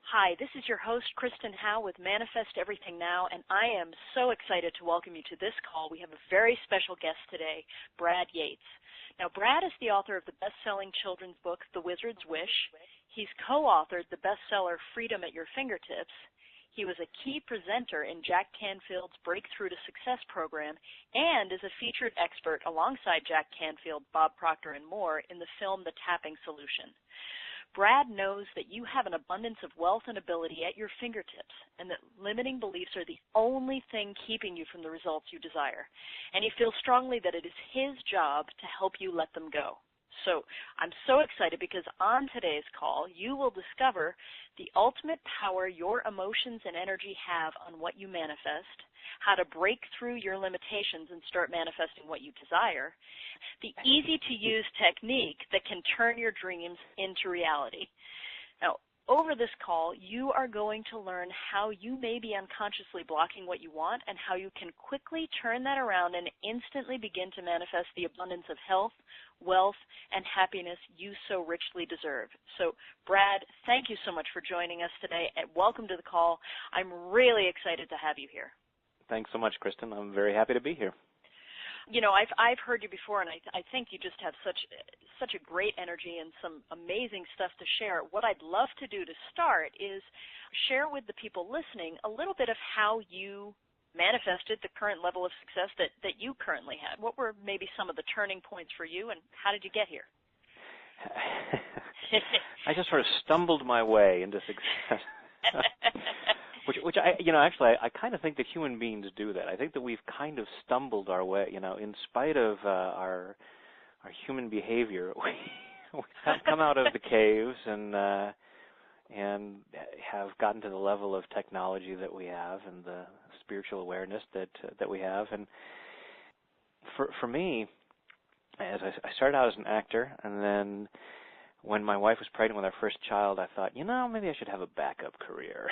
Hi, this is your host, Kristen Howe with Manifest Everything Now, and I am so excited to welcome you to this call. We have a very special guest today, Brad Yates. Now, Brad is the author of the best-selling children's book, The Wizard's Wish. He's co-authored the bestseller, Freedom at Your Fingertips. He was a key presenter in Jack Canfield's Breakthrough to Success program and is a featured expert alongside Jack Canfield, Bob Proctor, and more in the film The Tapping Solution. Brad knows that you have an abundance of wealth and ability at your fingertips and that limiting beliefs are the only thing keeping you from the results you desire. And he feels strongly that it is his job to help you let them go. So I'm so excited because on today's call, you will discover the ultimate power your emotions and energy have on what you manifest, how to break through your limitations and start manifesting what you desire, the easy-to-use technique that can turn your dreams into reality. Now, over this call, you are going to learn how you may be unconsciously blocking what you want and how you can quickly turn that around and instantly begin to manifest the abundance of health, wealth, and happiness you so richly deserve. So, Brad, thank you so much for joining us today, and welcome to the call. I'm really excited to have you here. Thanks so much, Kristen. I'm very happy to be here. You know, I've heard you before, and I think you just have such a great energy and some amazing stuff to share. What I'd love to do to start is share with the people listening a little bit of how you manifested the current level of success that you currently had. What were maybe some of the turning points for you, and how did you get here? I just sort of stumbled my way into success. Which I kind of think that human beings do that. I think that we've kind of stumbled our way, in spite of our human behavior. We have come out of the caves and have gotten to the level of technology that we have and the spiritual awareness that we have. And for me, as I started out as an actor, and then when my wife was pregnant with our first child, I thought, maybe I should have a backup career.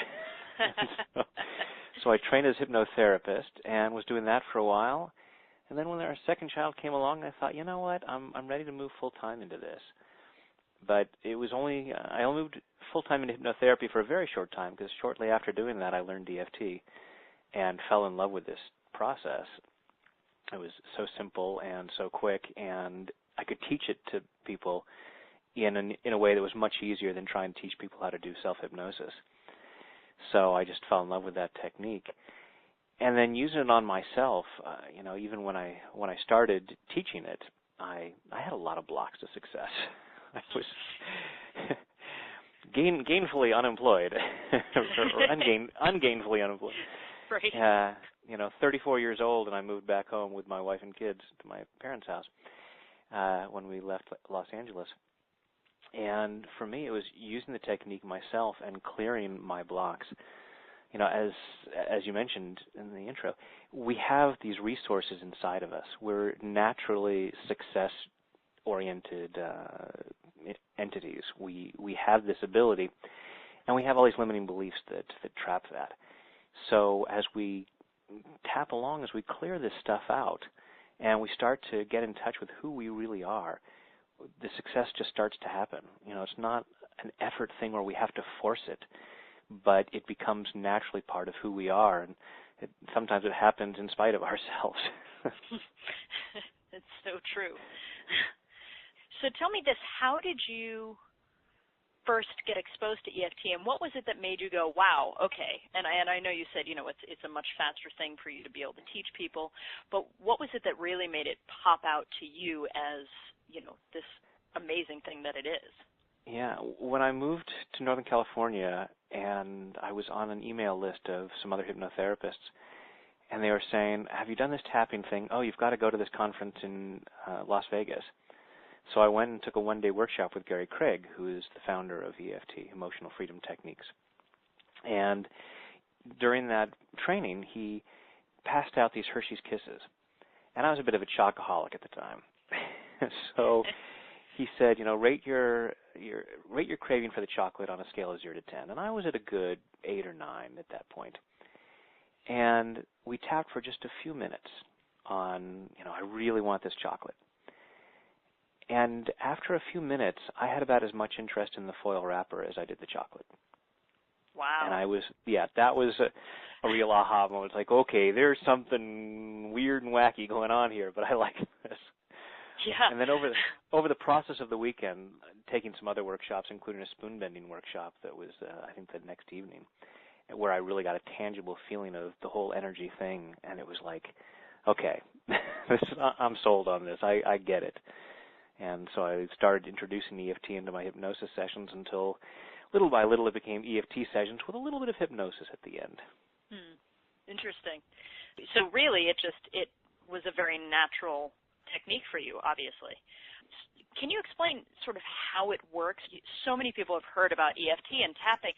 So I trained as a hypnotherapist and was doing that for a while. And then when our second child came along, I thought, I'm ready to move full-time into this. But I only moved full-time into hypnotherapy for a very short time, because shortly after doing that, I learned EFT and fell in love with this process. It was so simple and so quick, and I could teach it to people in a way that was much easier than trying to teach people how to do self-hypnosis. So I just fell in love with that technique. And then using it on myself, even when I started teaching it, I had a lot of blocks to success. I was gainfully unemployed, or ungainfully unemployed. Right. 34 years old, and I moved back home with my wife and kids to my parents' house when we left Los Angeles. And for me, it was using the technique myself and clearing my blocks. As you mentioned in the intro, we have these resources inside of us. We're naturally success-oriented entities. We have this ability, and we have all these limiting beliefs that trap that. So as we tap along, as we clear this stuff out, and we start to get in touch with who we really are, the success just starts to happen. It's not an effort thing where we have to force it, but it becomes naturally part of who we are, and sometimes it happens in spite of ourselves. It's so true. So tell me this, how did you first get exposed to EFT, and what was it that made you go, wow, okay, and I know you said, it's a much faster thing for you to be able to teach people, but what was it that really made it pop out to you as this amazing thing that it is? Yeah, when I moved to Northern California and I was on an email list of some other hypnotherapists, and they were saying, have you done this tapping thing? Oh, you've got to go to this conference in Las Vegas. So I went and took a one-day workshop with Gary Craig, who is the founder of EFT, Emotional Freedom Techniques. And during that training, he passed out these Hershey's Kisses. And I was a bit of a chocoholic at the time. So he said, rate your craving for the chocolate on a scale of 0 to 10. And I was at a good 8 or 9 at that point. And we tapped for just a few minutes on, I really want this chocolate. And after a few minutes, I had about as much interest in the foil wrapper as I did the chocolate. And Wow. that was a real aha moment. It's like, okay, there's something weird and wacky going on here, but I like this. Yeah. And then over the process of the weekend, taking some other workshops, including a spoon bending workshop that was, I think, the next evening, where I really got a tangible feeling of the whole energy thing, and it was like, okay, I'm sold on this. I get it. And so I started introducing EFT into my hypnosis sessions until little by little it became EFT sessions with a little bit of hypnosis at the end. Interesting. So really it was a very natural technique for you, obviously. Can you explain sort of how it works? So many people have heard about EFT and tapping.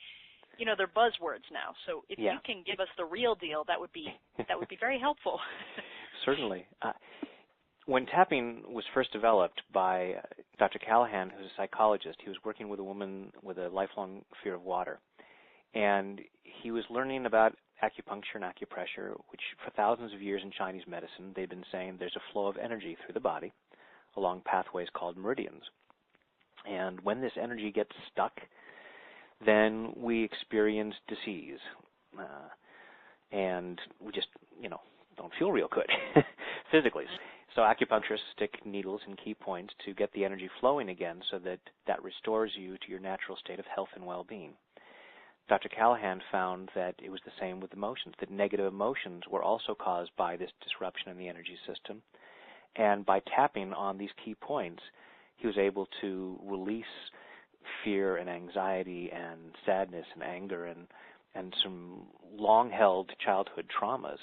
You know, they're buzzwords now. So if you can give us the real deal, that would be very helpful. Certainly. When tapping was first developed by Dr. Callahan, who's a psychologist, he was working with a woman with a lifelong fear of water. And he was learning about acupuncture and acupressure, which for thousands of years in Chinese medicine, they've been saying there's a flow of energy through the body along pathways called meridians. And when this energy gets stuck, then we experience disease. And we just, don't feel real good physically. So acupuncturists stick needles in key points to get the energy flowing again so that restores you to your natural state of health and well-being. Dr. Callahan found that it was the same with emotions, that negative emotions were also caused by this disruption in the energy system. And by tapping on these key points, he was able to release fear and anxiety and sadness and anger and some long-held childhood traumas,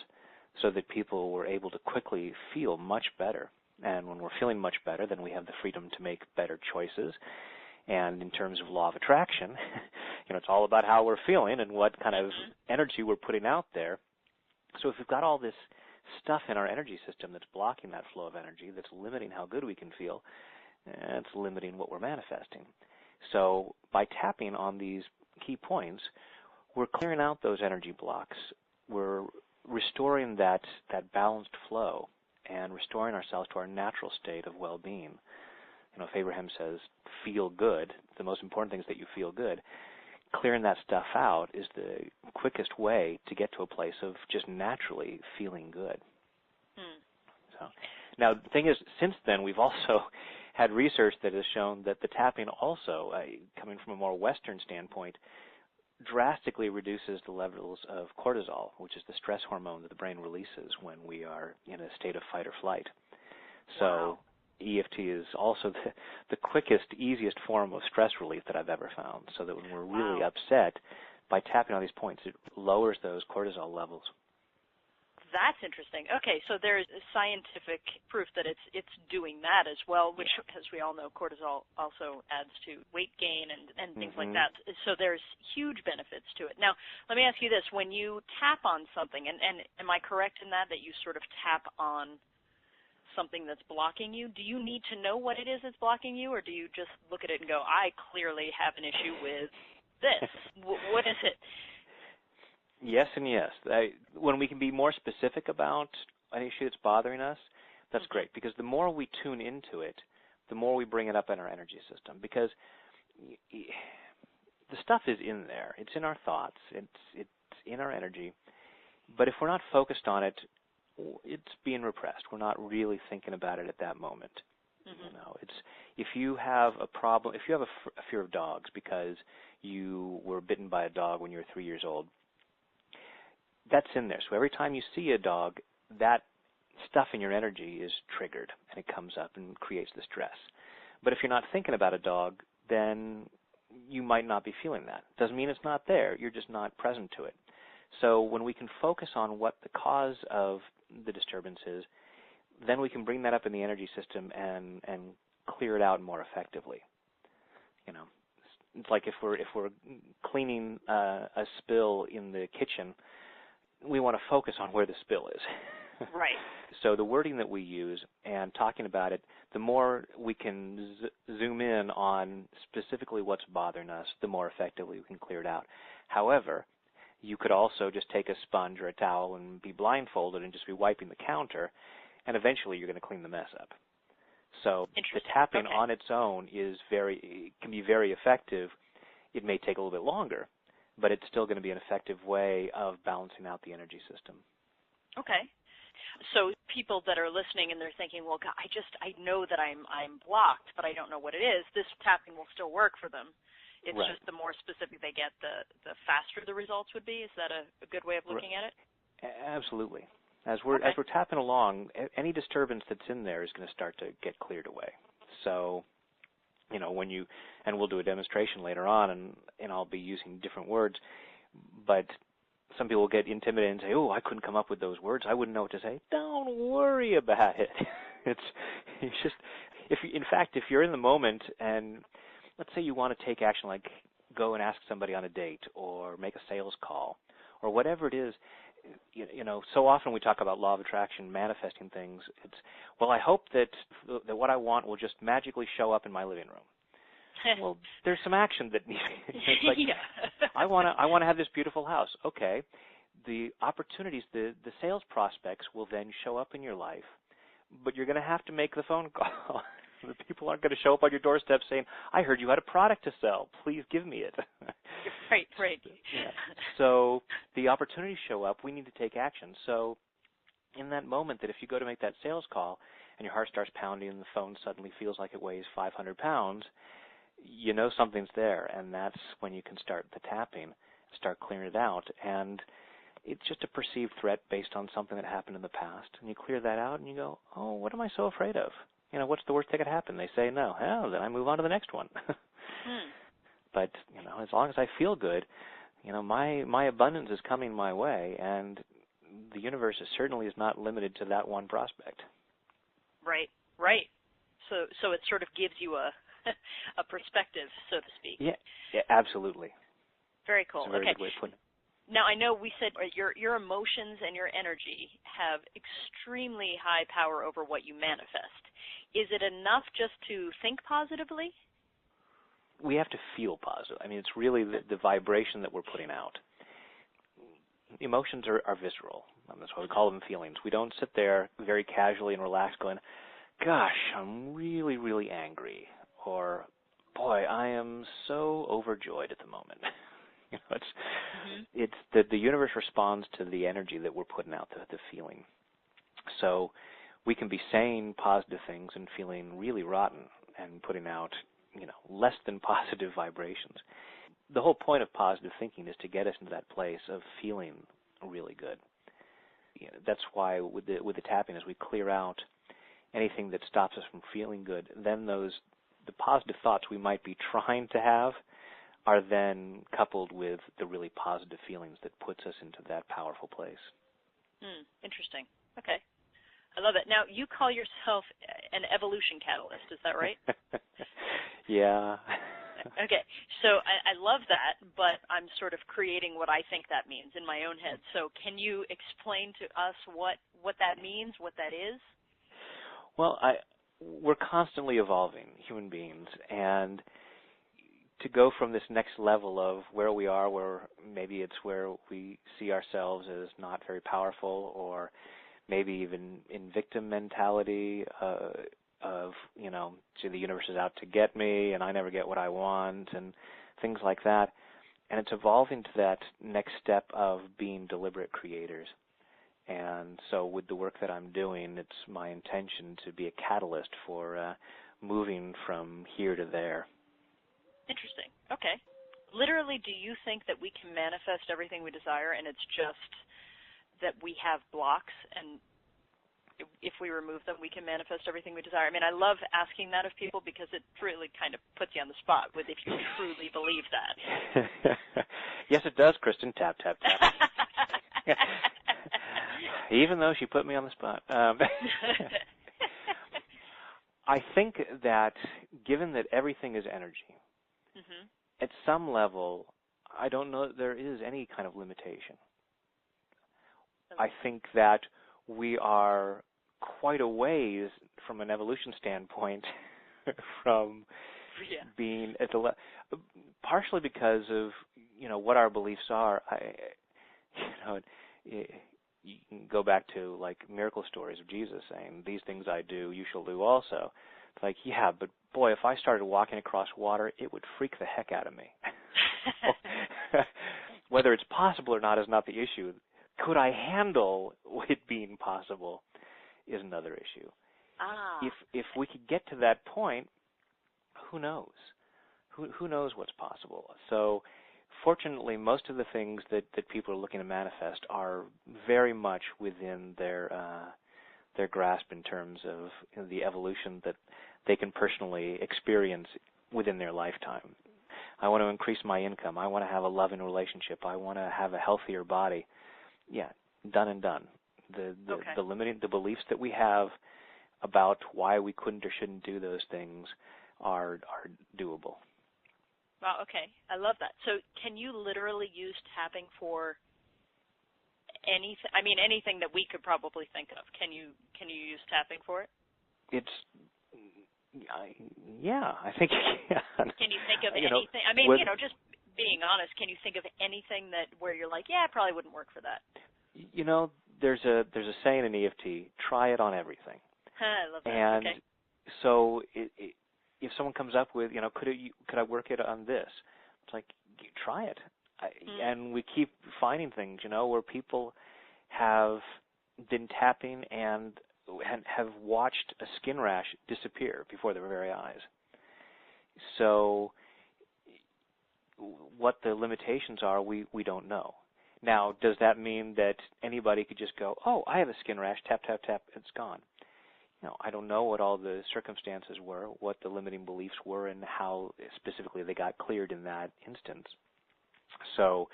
so that people were able to quickly feel much better. And when we're feeling much better, then we have the freedom to make better choices. And in terms of law of attraction, it's all about how we're feeling and what kind of energy we're putting out there. So if we've got all this stuff in our energy system that's blocking that flow of energy, that's limiting how good we can feel, it's limiting what we're manifesting. So by tapping on these key points, we're clearing out those energy blocks. We're restoring that balanced flow and restoring ourselves to our natural state of well-being. If Abraham says, feel good, the most important thing is that you feel good. Clearing that stuff out is the quickest way to get to a place of just naturally feeling good. So, now, the thing is, since then, we've also had research that has shown that the tapping also, coming from a more Western standpoint, drastically reduces the levels of cortisol, which is the stress hormone that the brain releases when we are in a state of fight or flight. So EFT is also the quickest, easiest form of stress relief that I've ever found, so that when we're really upset, by tapping on these points, it lowers those cortisol levels. That's interesting. Okay, so there's scientific proof that it's doing that as well, which, as we all know, cortisol also adds to weight gain and things like that. So there's huge benefits to it. Now, let me ask you this. When you tap on something, and am I correct in that you sort of tap on something that's blocking you? Do you need to know what it is that's blocking you, or do you just look at it and go, I clearly have an issue with this? What is it? Yes and yes. When we can be more specific about an issue that's bothering us, that's great, because the more we tune into it, the more we bring it up in our energy system, because the stuff is in there. It's in our thoughts. It's in our energy. But if we're not focused on it, it's being repressed. We're not really thinking about it at that moment. It's if you have a problem, if you have a fear of dogs because you were bitten by a dog when you were 3 years old, that's in there. So every time you see a dog, that stuff in your energy is triggered, and it comes up and creates the stress. But if you're not thinking about a dog, then you might not be feeling that. Doesn't mean it's not there. You're just not present to it. So when we can focus on what the cause of the disturbance is, then we can bring that up in the energy system and clear it out more effectively. It's like if we're cleaning a spill in the kitchen, we want to focus on where the spill is. Right. So the wording that we use and talking about it, the more we can zoom in on specifically what's bothering us, the more effectively we can clear it out. However, you could also just take a sponge or a towel and be blindfolded and just be wiping the counter, and eventually you're going to clean the mess up. So the tapping on its own can be very effective. It may take a little bit longer, but it's still going to be an effective way of balancing out the energy system. Okay. So people that are listening and they're thinking, well, God, I know that I'm blocked, but I don't know what it is. This tapping will still work for them. It's Right. just the more specific they get, the faster the results would be. Is that a good way of looking at it? Absolutely. As we're tapping along, any disturbance that's in there is going to start to get cleared away. So, and we'll do a demonstration later on, and I'll be using different words, but some people get intimidated and say, "Oh, I couldn't come up with those words. I wouldn't know what to say." Don't worry about it. It's just, if you're in the moment, and let's say you want to take action, like go and ask somebody on a date, or make a sales call, or whatever it is. So often we talk about law of attraction, manifesting things. It's, well, I hope that what I want will just magically show up in my living room. Well, there's some action that needs. It's like, I want to have this beautiful house. Okay, the opportunities, the sales prospects will then show up in your life, but you're going to have to make the phone call. The people aren't going to show up on your doorstep saying, "I heard you had a product to sell. Please give me it." Right. Yeah. So the opportunities show up. We need to take action. So in that moment, that if you go to make that sales call and your heart starts pounding and the phone suddenly feels like it weighs 500 pounds, you know something's there, and that's when you can start the tapping, start clearing it out. And it's just a perceived threat based on something that happened in the past. And you clear that out and you go, "Oh, what am I so afraid of? What's the worst that could happen?" They say no. Hell, then I move on to the next one. But, as long as I feel good, my abundance is coming my way, and the universe certainly is not limited to that one prospect. Right. So it sort of gives you a perspective, so to speak. Yeah, absolutely. Very cool. It's a very good way of putting it. Now, I know we said your emotions and your energy have extremely high power over what you manifest. Is it enough just to think positively? We have to feel positive. It's really the vibration that we're putting out. Emotions are visceral. That's why we call them feelings. We don't sit there very casually and relaxed going, "Gosh, I'm really, really angry," or, "Boy, I am so overjoyed at the moment." It's that the universe responds to the energy that we're putting out, the feeling. So we can be saying positive things and feeling really rotten and putting out, less than positive vibrations. The whole point of positive thinking is to get us into that place of feeling really good. That's why with the tapping, as we clear out anything that stops us from feeling good, then the positive thoughts we might be trying to have are then coupled with the really positive feelings that puts us into that powerful place. Interesting. Okay. I love it. Now, you call yourself an evolution catalyst. Is that right? Yeah. Okay. So I love that, but I'm sort of creating what I think that means in my own head. So can you explain to us what that means, what that is? Well, we're constantly evolving, human beings, and to go from this next level of where we are, where maybe it's where we see ourselves as not very powerful, or maybe even in victim mentality of, gee, the universe is out to get me and I never get what I want, and things like that. And it's evolving to that next step of being deliberate creators. And so with the work that I'm doing, it's my intention to be a catalyst for moving from here to there. Interesting. Okay. Literally, do you think that we can manifest everything we desire, and it's just that we have blocks, and if we remove them, we can manifest everything we desire? I love asking that of people because it really kind of puts you on the spot with if you truly believe that. Yes, it does, Kristen. Tap, tap, tap. Even though she put me on the spot. I think that given that everything is energy, at some level, I don't know that there is any kind of limitation. I think that we are quite a ways from an evolution standpoint from being at the partially because of what our beliefs are. You can go back to like miracle stories of Jesus saying, "These things I do, you shall do also." It's like, yeah, but boy, if I started walking across water, it would freak the heck out of me. Whether it's possible or not is not the issue. Could I handle it being possible is another issue. If we could get to that point, who knows? Who knows what's possible? So fortunately, most of the things that people are looking to manifest are very much within their grasp in terms of the evolution that they can personally experience within their lifetime. I want to increase my income. I want to have a loving relationship. I want to have a healthier body. Yeah, done and done. The beliefs that we have about why we couldn't or shouldn't do those things are doable. Wow, okay. I love that. So can you literally use tapping for anything? I mean, anything that we could probably think of. Can you use tapping for it? I think you can. Can you think of anything? I mean, just being honest, can you think of anything where you're like, yeah, it probably wouldn't work for that? There's a saying in EFT, try it on everything. I love that. And okay. So if someone comes up with, could I work it on this? It's like, try it. And we keep finding things, where people have been tapping and have watched a skin rash disappear before their very eyes. So what the limitations are, we don't know. Now, does that mean that anybody could just go, oh, I have a skin rash, tap, tap, tap, it's gone? I don't know what all the circumstances were, what the limiting beliefs were, and how specifically they got cleared in that instance. So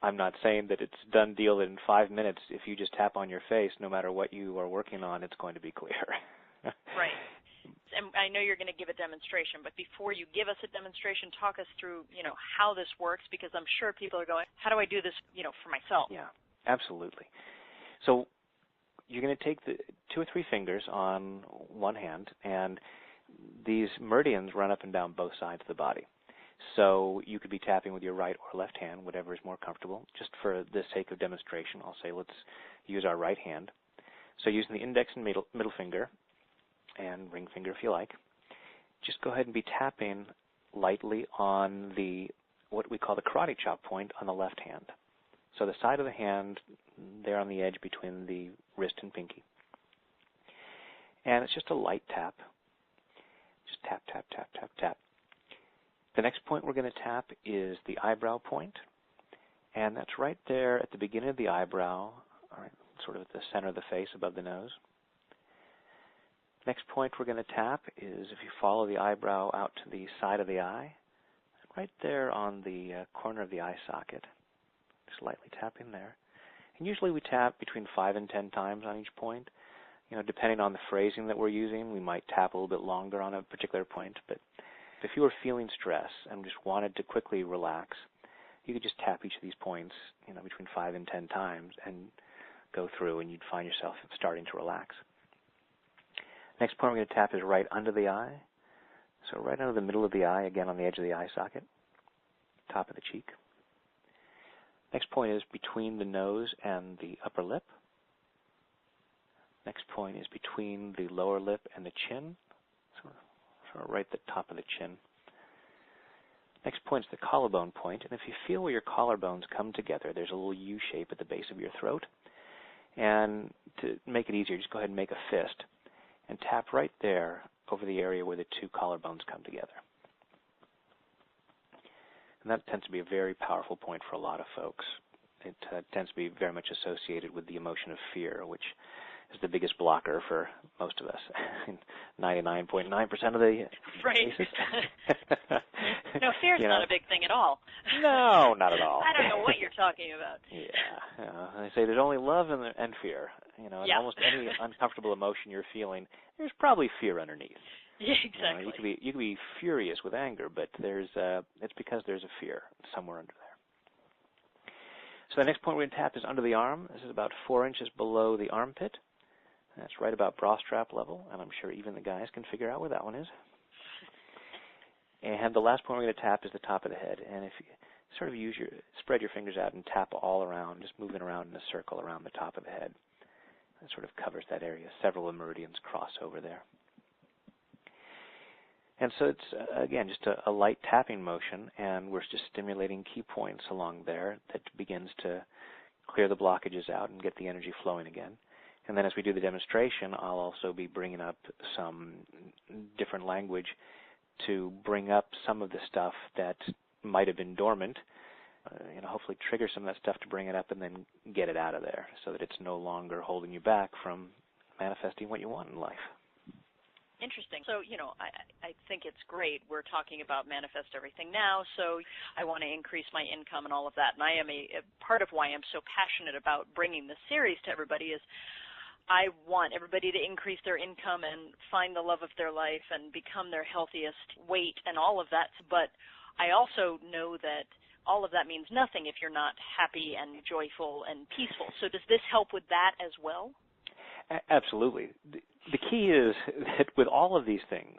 I'm not saying that it's a done deal that in 5 minutes, if you just tap on your face, no matter what you are working on, it's going to be clear. Right. And I know you're going to give a demonstration, but before you give us a demonstration, talk us through, how this works, because I'm sure people are going, how do I do this, for myself? Yeah, absolutely. So you're going to take the 2 or 3 fingers on one hand, and these meridians run up and down both sides of the body. So you could be tapping with your right or left hand, whatever is more comfortable. Just for the sake of demonstration, I'll say let's use our right hand. So using the index and middle finger, and ring finger if you like, just go ahead and be tapping lightly on what we call the karate chop point on the left hand. So the side of the hand there on the edge between the wrist and pinky. And it's just a light tap. Just tap, tap, tap, tap, tap. The next point we're going to tap is the eyebrow point. And that's right there at the beginning of the eyebrow, sort of at the center of the face above the nose. Next point we're going to tap is if you follow the eyebrow out to the side of the eye, right there on the corner of the eye socket. Just lightly tapping there. And usually we tap between 5 and 10 times on each point. Depending on the phrasing that we're using, we might tap a little bit longer on a particular point. But if you were feeling stress and just wanted to quickly relax, you could just tap each of these points, between 5 and 10 times and go through, and you'd find yourself starting to relax. Next point we're going to tap is right under the eye. So right under the middle of the eye, again on the edge of the eye socket, top of the cheek. Next point is between the nose and the upper lip. Next point is between the lower lip and the chin, sort of right at the top of the chin. Next point is the collarbone point, and if you feel where your collarbones come together, there's a little U shape at the base of your throat. And to make it easier, just go ahead and make a fist and tap right there over the area where the 2 collarbones come together. And that tends to be a very powerful point for a lot of folks. It tends to be very much associated with the emotion of fear, which is the biggest blocker for most of us, 99.9% of the cases. No, fear's not a big thing at all. No, not at all. I don't know what you're talking about. Yeah. They say there's only love and fear. And almost any uncomfortable emotion you're feeling, there's probably fear underneath. Yeah, exactly. You could be furious with anger, but it's because there's a fear somewhere under there. So the next point we're going to tap is under the arm. This is about 4 inches below the armpit. That's right about bra strap level, and I'm sure even the guys can figure out where that one is. And the last point we're going to tap is the top of the head. And if you sort of spread your fingers out and tap all around, just moving around in a circle around the top of the head. That sort of covers that area. Several of the meridians cross over there. And so it's, again, just a light tapping motion, and we're just stimulating key points along there that begins to clear the blockages out and get the energy flowing again. And then as we do the demonstration, I'll also be bringing up some different language to bring up some of the stuff that might have been dormant, hopefully trigger some of that stuff to bring it up and then get it out of there so that it's no longer holding you back from manifesting what you want in life. Interesting. So, I think it's great. We're talking about manifest everything now, so I want to increase my income and all of that. And I am a part of why I'm so passionate about bringing this series to everybody is I want everybody to increase their income and find the love of their life and become their healthiest weight and all of that. But I also know that all of that means nothing if you're not happy and joyful and peaceful. So does this help with that as well? Absolutely. The key is that with all of these things,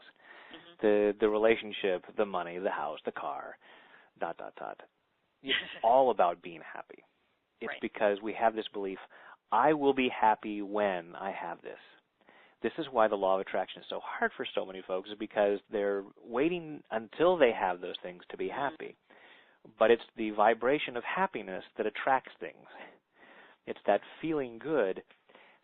the relationship, the money, the house, the car, ... it's all about being happy. It's right. Because we have this belief, I will be happy when I have this. This is why the law of attraction is so hard for so many folks, is because they're waiting until they have those things to be happy. But it's the vibration of happiness that attracts things. It's that feeling good.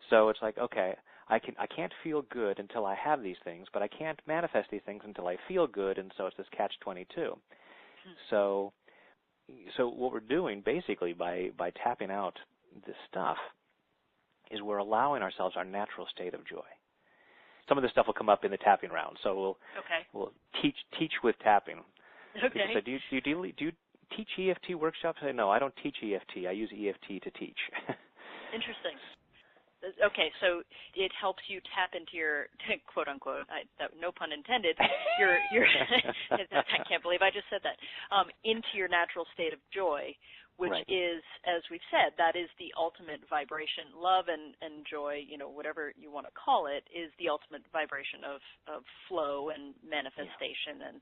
So it's like, okay, I can't feel good until I have these things, but I can't manifest these things until I feel good, and so it's this catch-22. So what we're doing basically by tapping out this stuff is we're allowing ourselves our natural state of joy. Some of this stuff will come up in the tapping round, so we'll teach with tapping. Okay. People say, do you teach EFT workshops? I say, no, I don't teach EFT. I use EFT to teach. Interesting. Okay, so it helps you tap into your quote unquote, no pun intended, your I can't believe I just said that, into your natural state of joy, which right. is, as we've said, that is the ultimate vibration. Love and joy, whatever you want to call it, is the ultimate vibration of flow and manifestation. Yeah.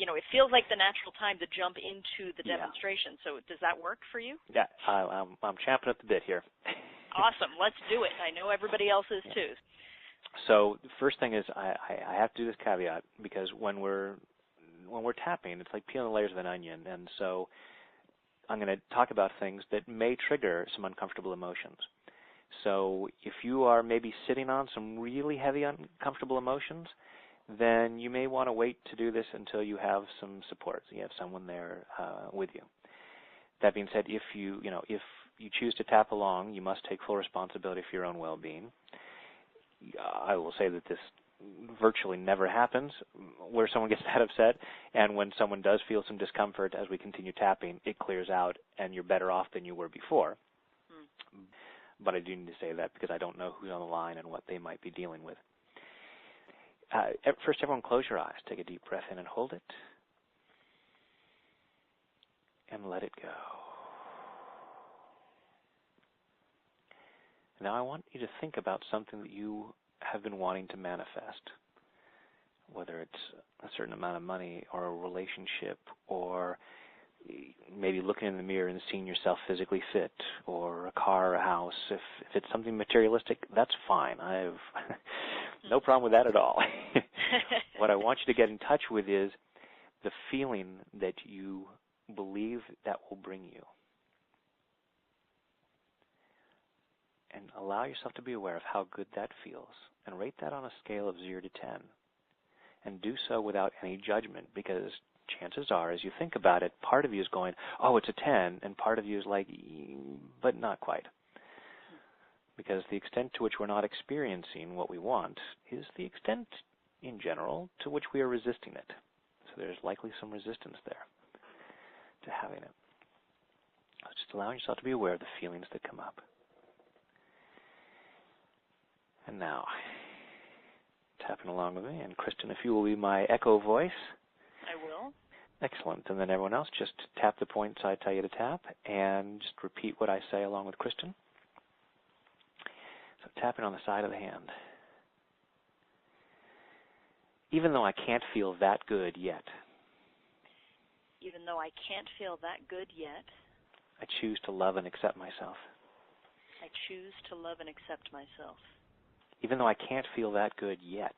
And it feels like the natural time to jump into the demonstration. So does that work for you? Yeah, I'm champing at the bit here. Awesome. Let's do it. I know everybody else is too. So the first thing is I have to do this caveat, because when we're tapping, it's like peeling layers of an onion, and so I'm going to talk about things that may trigger some uncomfortable emotions. So if you are maybe sitting on some really heavy uncomfortable emotions, then you may want to wait to do this until you have some support. So you have someone there with you. That being said, if you choose to tap along, you must take full responsibility for your own well-being. I will say that this virtually never happens where someone gets that upset, and when someone does feel some discomfort as we continue tapping, it clears out and you're better off than you were before. But I do need to say that because I don't know who's on the line and what they might be dealing with. First, everyone close your eyes. Take a deep breath in and hold it. And let it go. Now I want you to think about something that you have been wanting to manifest, whether it's a certain amount of money or a relationship, or maybe looking in the mirror and seeing yourself physically fit, or a car or a house. If it's something materialistic, that's fine. I have no problem with that at all. What I want you to get in touch with is the feeling that you believe that will bring you. And allow yourself to be aware of how good that feels, and rate that on a scale of 0 to 10. And do so without any judgment, because chances are, as you think about it, part of you is going, oh, it's a 10, and part of you is like, but not quite. Because the extent to which we're not experiencing what we want is the extent, in general, to which we are resisting it. So there's likely some resistance there to having it. Just allowing yourself to be aware of the feelings that come up. And now, tapping along with me, and Kristen, if you will be my echo voice. I will. Excellent. And then everyone else, just tap the points I tell you to tap, and just repeat what I say along with Kristen. So tapping on the side of the hand. Even though I can't feel that good yet. Even though I can't feel that good yet. I choose to love and accept myself. I choose to love and accept myself. Even though I can't feel that good yet.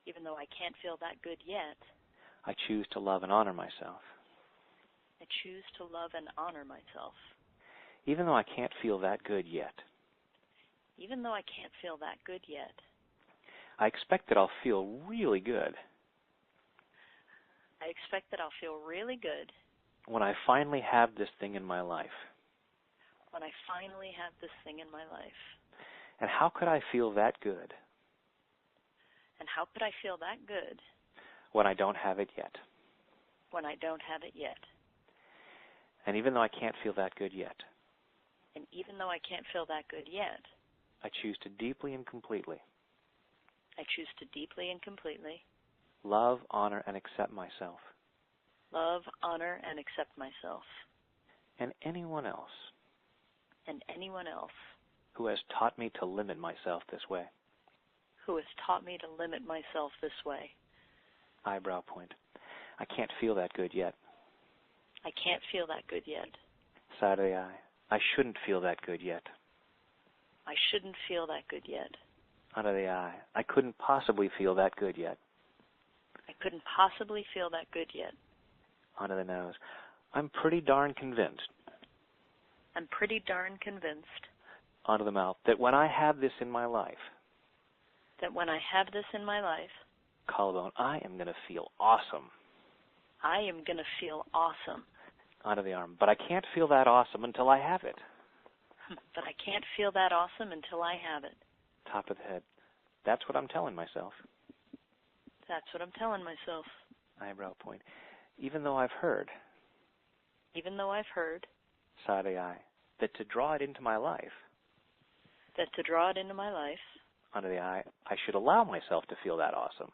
Even though I can't feel that good yet, I choose to love and honor myself. I choose to love and honor myself. Even though I can't feel that good yet, even though I can't feel that good yet, I expect that I'll feel really good I expect that I'll feel really good when I finally have this thing in my life. when I finally have this thing in my life. And how could I feel that good And how could I feel that good when I don't have it yet? when I don't have it yet? And even though I can't feel that good yet, And even though I can't feel that good yet, I choose to deeply and completely I choose to deeply and completely love, honor, and accept myself love, honor, and accept myself and anyone else and anyone else who has taught me to limit myself this way. who has taught me to limit myself this way. Eyebrow point. I can't feel that good yet. I can't feel that good yet. Side of the eye. I shouldn't feel that good yet. I shouldn't feel that good yet. Under the eye. I couldn't possibly feel that good yet. I couldn't possibly feel that good yet. Under the nose. I'm pretty darn convinced. I'm pretty darn convinced Under the mouth. That when I have this in my life, that when I have this in my life, collarbone, I am going to feel awesome. I am going to feel awesome. Under the arm. But I can't feel that awesome until I have it. But I can't feel that awesome until I have it. Top of the head. That's what I'm telling myself. That's what I'm telling myself. Eyebrow point. Even though I've heard. Even though I've heard. Side of the eye. That to draw it into my life. That to draw it into my life. Under the eye. I should allow myself to feel that awesome.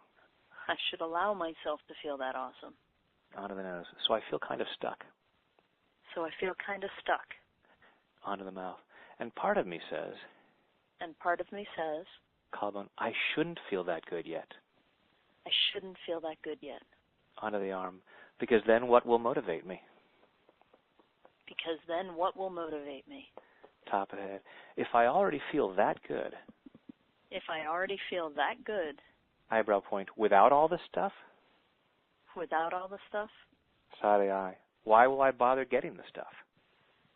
I should allow myself to feel that awesome. Onto the nose. So I feel kind of stuck. So I feel kind of stuck. Onto the mouth. And part of me says. And part of me says. Collarbone. I shouldn't feel that good yet. I shouldn't feel that good yet. Onto the arm. Because then what will motivate me? Because then what will motivate me? Top of the head. If I already feel that good. If I already feel that good. Eyebrow point. Without all the stuff? Without all the stuff? Side of the eye. Why will I bother getting the stuff?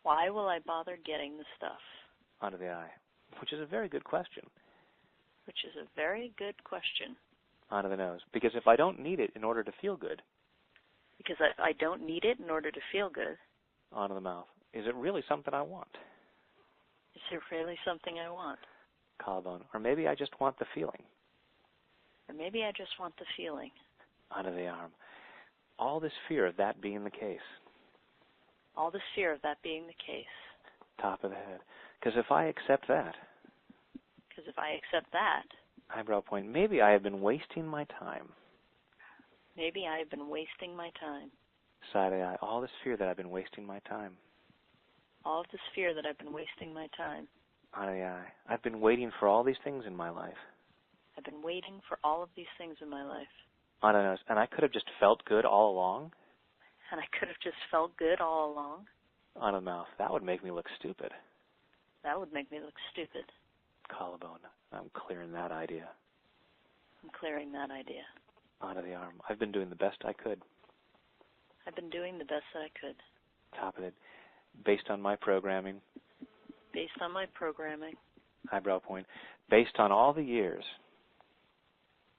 Why will I bother getting the stuff? Onto the eye. Which is a very good question. Which is a very good question. Onto the nose. Because if I don't need it in order to feel good. Because I don't need it in order to feel good. Onto the mouth. Is it really something I want? Is it really something I want? Collarbone. Or maybe I just want the feeling. Or maybe I just want the feeling. Onto the arm. All this fear of that being the case. All this fear of that being the case. Top of the head. Because if I accept that. Because if I accept that. Eyebrow point. Maybe I have been wasting my time. Maybe I have been wasting my time. Side of the eye. All this fear that I've been wasting my time. All of this fear that I've been wasting my time. Onto the eye. I've been waiting for all these things in my life. I've been waiting for all of these things in my life. Onto the nose. And I could have just felt good all along. And I could have just felt good all along. Onto the mouth. That would make me look stupid. That would make me look stupid. Collarbone. I'm clearing that idea. I'm clearing that idea. Onto the arm. I've been doing the best I could. I've been doing the best that I could. Top of it. Based on my programming. Based on my programming. Eyebrow point. Based on all the years.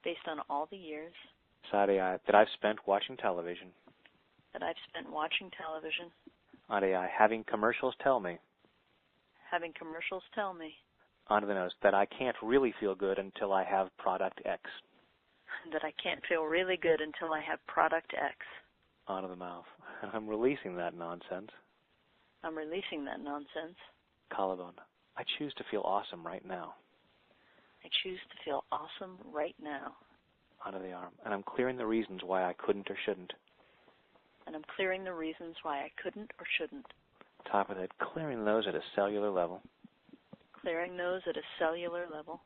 Based on all the years. Side of the eye. That I've spent watching television. That I've spent watching television. Onto the eye. Having commercials tell me. Having commercials tell me. Onto the nose. That I can't really feel good until I have product X. That I can't feel really good until I have product X. Onto the mouth. And I'm releasing that nonsense. I'm releasing that nonsense. Collarbone. I choose to feel awesome right now. I choose to feel awesome right now. Onto the arm. And I'm clearing the reasons why I couldn't or shouldn't. And I'm clearing the reasons why I couldn't or shouldn't. Top of it. Clearing those at a cellular level. Clearing those at a cellular level.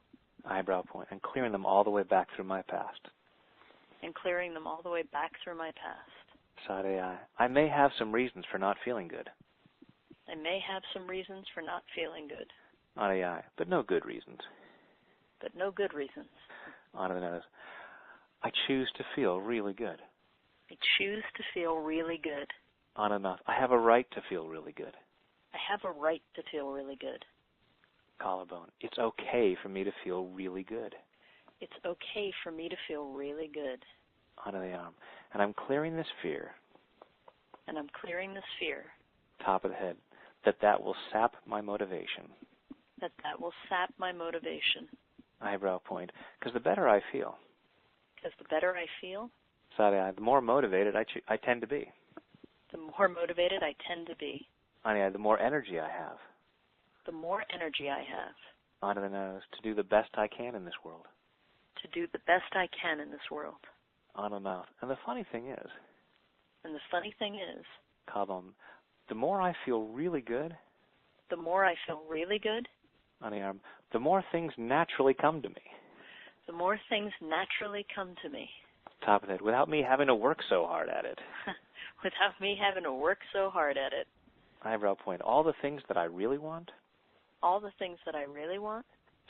Eyebrow point. And clearing them all the way back through my past. And clearing them all the way back through my past. Side of the eye. I may have some reasons for not feeling good. I may have some reasons for not feeling good. Onto the eye. But no good reasons. But no good reasons. Onto the nose. I choose to feel really good. I choose to feel really good. On and off. I have a right to feel really good. I have a right to feel really good. Collarbone. It's okay for me to feel really good. It's okay for me to feel really good. Onto the arm. And I'm clearing this fear. And I'm clearing this fear. Top of the head. That will sap my motivation. That will sap my motivation. Eyebrow point. Because the better I feel. Because the better I feel. Side eye. The more motivated I tend to be. The more motivated I tend to be. Honey, the more energy I have. The more energy I have. Onto the nose. To do the best I can in this world. To do the best I can in this world. On the mouth. And the funny thing is. And the funny thing is. Collarbone. The more I feel really good. The more I feel really good. On the arm. The more things naturally come to me. The more things naturally come to me. Top of the head. Without me having to work so hard at it. Without me having to work so hard at it. Eyebrow point. All the things that I really want. All the things that I really want.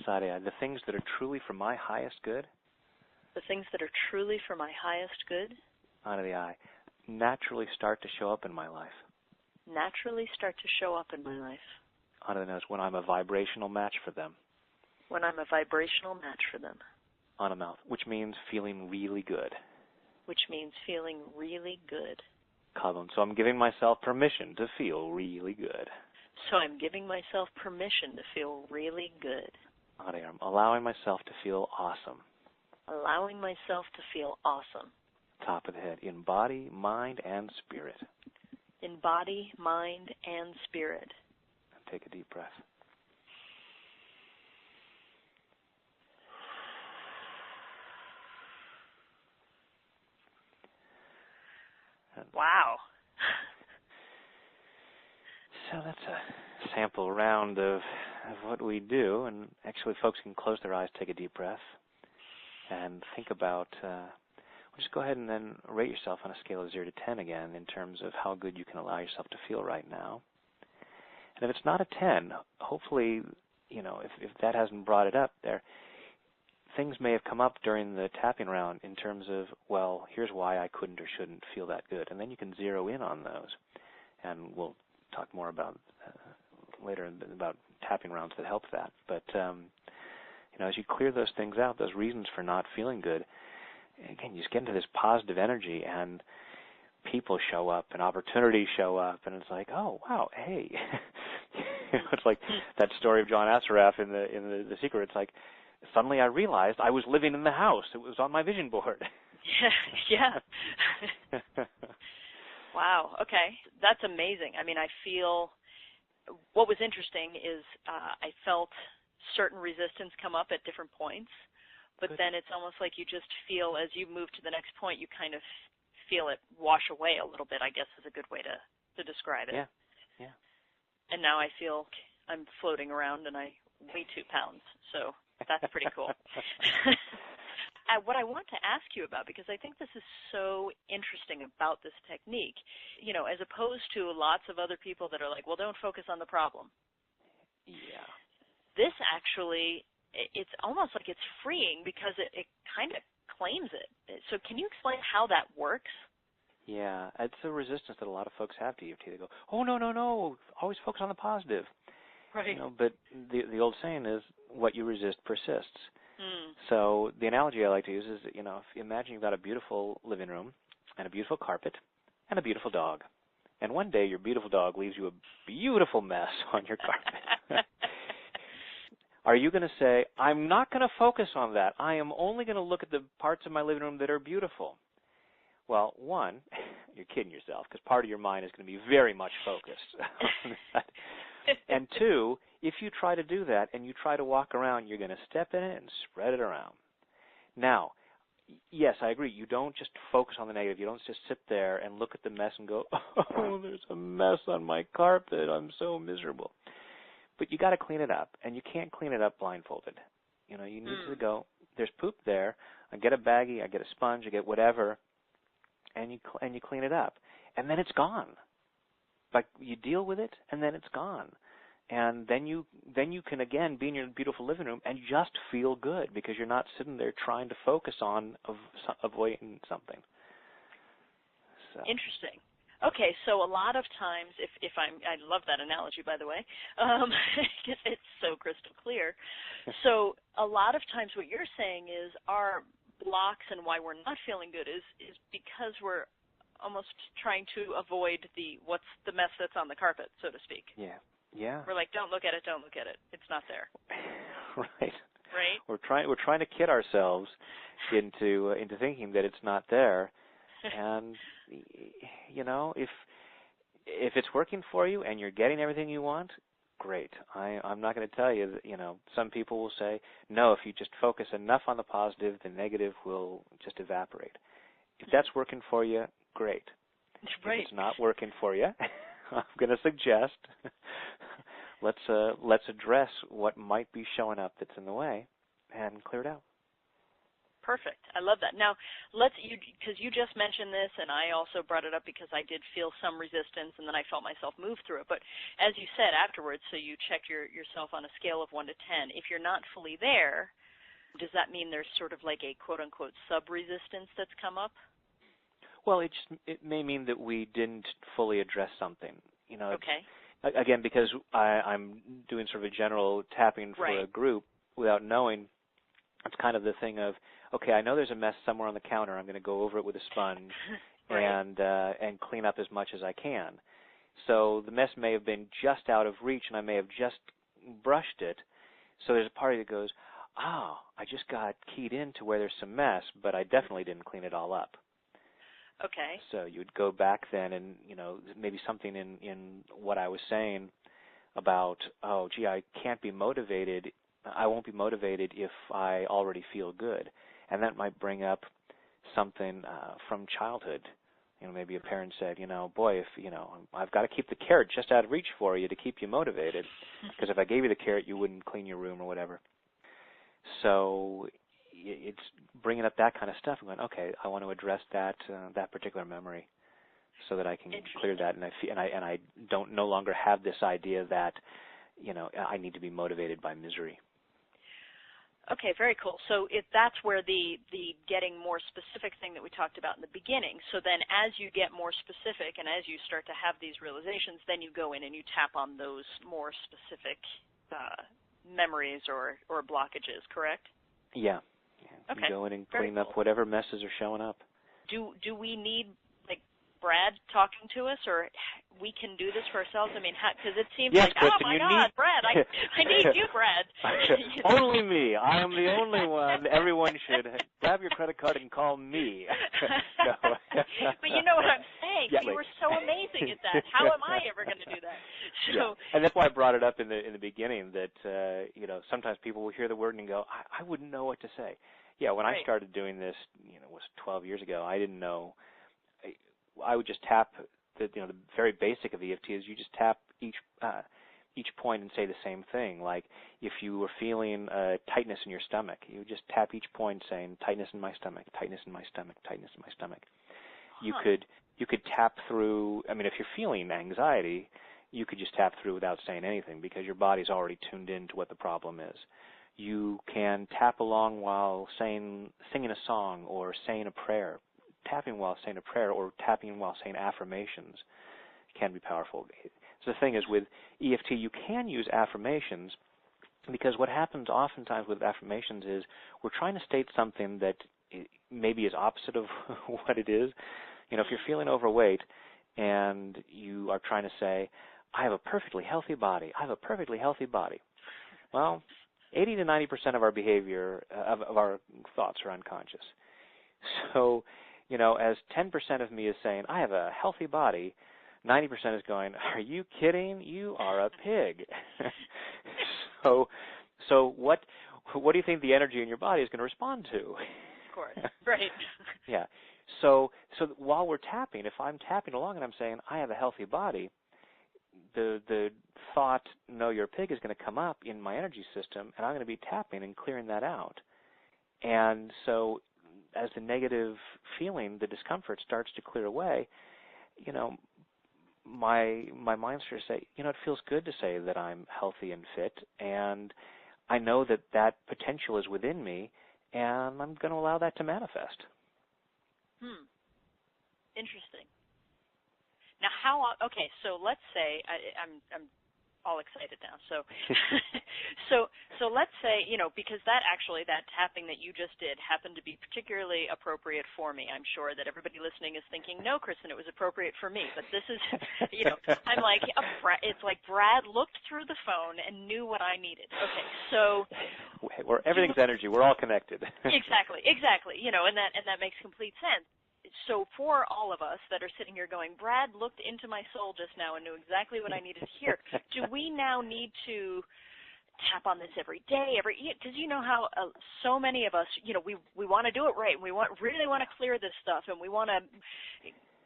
Side eye. The things that are truly for my highest good. The things that are truly for my highest good. Onto the eye. Naturally start to show up in my life. Naturally start to show up in my life. Onto the nose. When I'm a vibrational match for them. When I'm a vibrational match for them. On a mouth. Which means feeling really good. Which means feeling really good. Collarbone. So I'm giving myself permission to feel really good. So I'm giving myself permission to feel really good. On the arm. Allowing myself to feel awesome. Allowing myself to feel awesome. Top of the head. In body, mind, and spirit. In body, mind, and spirit. And take a deep breath. Wow. So that's a sample round of what we do. And actually, folks can close their eyes, take a deep breath, and think about, just go ahead and then rate yourself on a scale of 0 to 10 again in terms of how good you can allow yourself to feel right now. And if it's not a 10, hopefully, if that hasn't brought it up there, things may have come up during the tapping round in terms of, well, here's why I couldn't or shouldn't feel that good. And then you can zero in on those. And we'll talk more about later about tapping rounds that help that. But, as you clear those things out, those reasons for not feeling good, again, you just get into this positive energy and people show up and opportunities show up. And it's like, oh, wow, hey. It's like that story of John Assaraf in the Secret. It's like, suddenly I realized I was living in the house. It was on my vision board. Yeah. Wow. Okay. That's amazing. I mean, I feel what was interesting is I felt certain resistance come up at different points, but then it's almost like you just feel as you move to the next point, you kind of feel it wash away a little bit, I guess is a good way to describe it. Yeah. And now I feel I'm floating around and I weigh 2 pounds. So that's pretty cool. What I want to ask you about, because I think this is so interesting about this technique, as opposed to lots of other people that are like, well, don't focus on the problem. Yeah. This actually, it's almost like it's freeing because it kind of claims it. So can you explain how that works? Yeah, it's a resistance that a lot of folks have to EFT. They go, oh, no, always focus on the positive. Right. But the old saying is, what you resist persists. So the analogy I like to use is, if you imagine you've got a beautiful living room and a beautiful carpet and a beautiful dog. And one day your beautiful dog leaves you a beautiful mess on your carpet. Are you going to say, I'm not going to focus on that. I am only going to look at the parts of my living room that are beautiful? Well, one, you're kidding yourself because part of your mind is going to be very much focused on that. And two, if you try to do that and you try to walk around, you're going to step in it and spread it around. Now, yes, I agree. You don't just focus on the negative. You don't just sit there and look at the mess and go, oh, there's a mess on my carpet. I'm so miserable. But you got to clean it up, and you can't clean it up blindfolded. You need to go, there's poop there. I get a baggie, I get a sponge, I get whatever, and you clean it up. And then it's gone. Like you deal with it, and then it's gone. And then you can again be in your beautiful living room and just feel good because you're not sitting there trying to focus on avoiding something. So. Interesting. Okay, so a lot of times, I love that analogy, by the way, because it's so crystal clear. So a lot of times what you're saying is our blocks and why we're not feeling good is because we're almost trying to avoid what's the mess that's on the carpet, so to speak. Yeah. Yeah. We're like, don't look at it, don't look at it. It's not there. Right. Right? We're trying to kid ourselves into thinking that it's not there. And you know, if it's working for you and you're getting everything you want, great. I'm not going to tell you that, you know, some people will say, no, if you just focus enough on the positive, the negative will just evaporate. If that's working for you, great. Right. If it's not working for you, I'm going to suggest let's address what might be showing up that's in the way and clear it out. Perfect. I love that. Now, because you just mentioned this, and I also brought it up because I did feel some resistance, and then I felt myself move through it. But as you said afterwards, so you check yourself on a scale of 1 to 10. If you're not fully there, does that mean there's sort of like a quote-unquote sub-resistance that's come up? Well, it may mean that we didn't fully address something. You know, okay. Again, because I'm doing sort of a general tapping for right. a group without knowing, it's kind of the thing of, okay, I know there's a mess somewhere on the counter. I'm going to go over it with a sponge right. and clean up as much as I can. So the mess may have been just out of reach, and I may have just brushed it. So there's a party that goes, I just got keyed into where there's some mess, but I definitely didn't clean it all up. Okay. So you'd go back then and, you know, maybe something in what I was saying about, I can't be motivated. I won't be motivated if I already feel good. And that might bring up something from childhood. You know, maybe a parent said, boy, if, I've got to keep the carrot just out of reach for you to keep you motivated, because if I gave you the carrot, you wouldn't clean your room or whatever. So it's bringing up that kind of stuff and going, okay, I want to address that particular memory so that I can clear that, and I don't no longer have this idea that, I need to be motivated by misery. Okay, very cool. So that's where the getting more specific thing that we talked about in the beginning. So then as you get more specific and as you start to have these realizations, then you go in and you tap on those more specific memories or blockages, correct? Yeah. Okay. You go in and clean up whatever messes are showing up. Do we need, like, Brad talking to us, or we can do this for ourselves? I mean, because it seems yes, like, Kristen, oh, my God, Brad, I need you, Brad. Only me. I am the only one. Everyone should grab your credit card and call me. But you know what I'm saying. Yeah, you were so amazing at that. How am I ever going to do that? So, and that's why I brought it up in the beginning that, sometimes people will hear the word and go, I wouldn't know what to say. Yeah, when I started doing this, it was 12 years ago, I didn't know. I would just tap the very basic of EFT is you just tap each point and say the same thing. Like if you were feeling tightness in your stomach, you would just tap each point saying tightness in my stomach, tightness in my stomach, tightness in my stomach. You could tap through. I mean, if you're feeling anxiety, you could just tap through without saying anything because your body's already tuned in to what the problem is. You can tap along while singing a song or saying a prayer. Tapping while saying a prayer or tapping while saying affirmations can be powerful. So the thing is, with EFT, you can use affirmations because what happens oftentimes with affirmations is we're trying to state something that maybe is opposite of what it is. If you're feeling overweight and you are trying to say, I have a perfectly healthy body, I have a perfectly healthy body. Well, 80 to 90% of our behavior, of our thoughts are unconscious. So, as 10% of me is saying, I have a healthy body, 90% is going, are you kidding? You are a pig. So what do you think the energy in your body is going to respond to? Of course, right. Yeah. So while we're tapping, if I'm tapping along and I'm saying, I have a healthy body, the thought, no, you're a pig, is going to come up in my energy system, and I'm going to be tapping and clearing that out. And so as the negative feeling, the discomfort starts to clear away, my mind starts to say, it feels good to say that I'm healthy and fit, and I know that potential is within me, and I'm going to allow that to manifest. Interesting. Now, okay, so let's say I'm all excited now. So, so let's say, because that tapping that you just did happened to be particularly appropriate for me. I'm sure that everybody listening is thinking, no, Kristen, it was appropriate for me. But this is, I'm like, it's like Brad looked through the phone and knew what I needed. Okay, so everything's energy. We're all connected. Exactly. And that makes complete sense. So for all of us that are sitting here going, Brad looked into my soul just now and knew exactly what I needed to hear, do we now need to tap on this every day? Because you know how so many of us, we want to do it right. We really want to clear this stuff, and we want to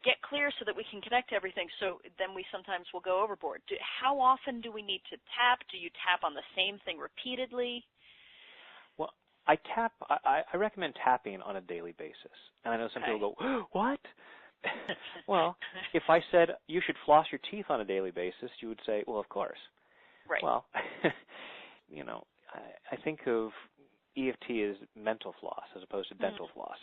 get clear so that we can connect to everything. So then we sometimes will go overboard. How often do we need to tap? Do you tap on the same thing repeatedly? I recommend tapping on a daily basis. And I know some people go, what? Well, if I said you should floss your teeth on a daily basis, you would say, well, of course. Right. Well, I think of EFT as mental floss as opposed to dental floss.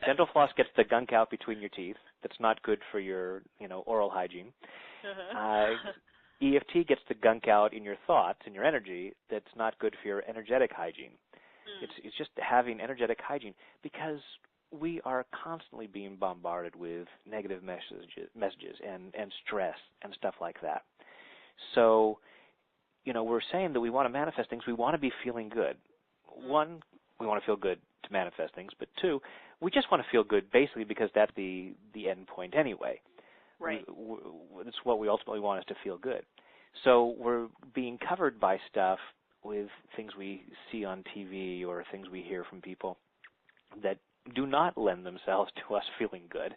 Dental floss gets the gunk out between your teeth. That's not good for your, oral hygiene. EFT gets the gunk out in your thoughts and your energy that's not good for your energetic hygiene. It's just having energetic hygiene, because we are constantly being bombarded with negative messages and stress and stuff like that. So, we're saying that we want to manifest things. We want to be feeling good. One, we want to feel good to manifest things, but two, we just want to feel good basically because that's the end point anyway. Right. That's what we ultimately want, is to feel good. So we're being covered by stuff with things we see on TV or things we hear from people that do not lend themselves to us feeling good.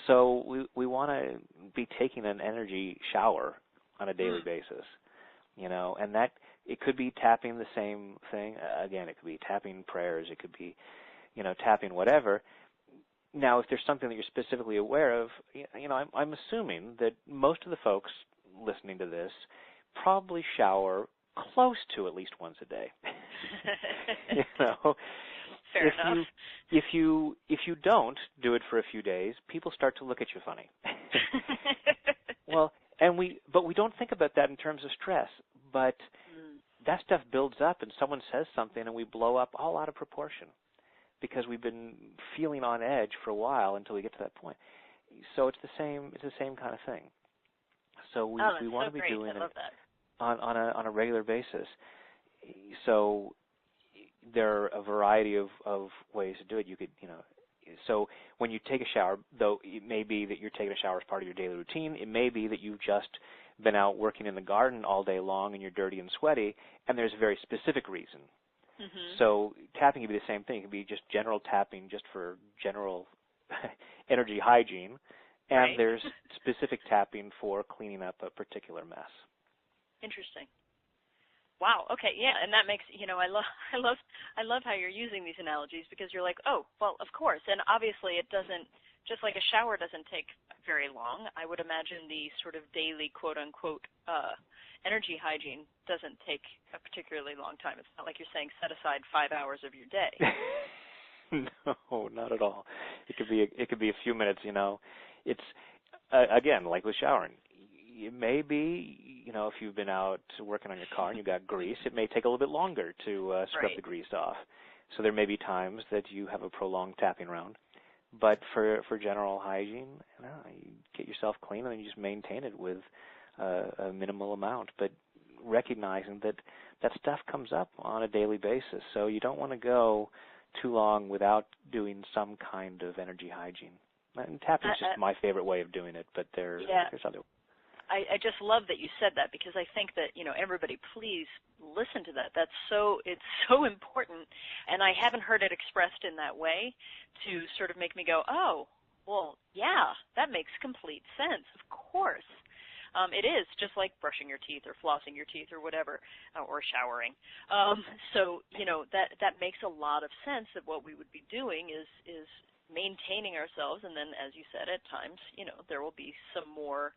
So we want to be taking an energy shower on a daily basis, and that it could be tapping the same thing. Again, it could be tapping prayers. It could be, tapping whatever. Now, if there's something that you're specifically aware of, I'm assuming that most of the folks listening to this probably shower close to at least once a day. Fair enough. If you don't do it for a few days, people start to look at you funny. Well, but we don't think about that in terms of stress. But that stuff builds up, and someone says something, and we blow up all out of proportion, because we've been feeling on edge for a while until we get to that point. So it's the same kind of thing. So we want to be doing it on a regular basis. So there are a variety of ways to do it. You could, so when you take a shower, though it may be that you're taking a shower as part of your daily routine, it may be that you've just been out working in the garden all day long and you're dirty and sweaty, and there's a very specific reason. So tapping can be the same thing. It can be just general tapping just for general energy hygiene, and there's specific tapping for cleaning up a particular mess. Interesting. Wow. Okay. Yeah, and that makes I love how you're using these analogies, because you're like, oh, well, of course, and obviously it doesn't. Just like a shower doesn't take very long, I would imagine the sort of daily quote unquote energy hygiene doesn't take a particularly long time. It's not like you're saying set aside 5 hours of your day. No, not at all. It could be a few minutes. It's again, like with showering. It may be, if you've been out working on your car and you've got grease, it may take a little bit longer to scrub the grease off. So there may be times that you have a prolonged tapping round. But for general hygiene, you get yourself clean and you just maintain it with a minimal amount. But recognizing that stuff comes up on a daily basis, so you don't want to go too long without doing some kind of energy hygiene. And tapping is just my favorite way of doing it, but there's other. I just love that you said that, because I think that, everybody please listen to that. It's so important, and I haven't heard it expressed in that way to sort of make me go, oh, well, yeah, that makes complete sense. Of course. It is just like brushing your teeth or flossing your teeth or whatever, or showering. So, that makes a lot of sense, that what we would be doing is maintaining ourselves, and then, as you said, at times, there will be some more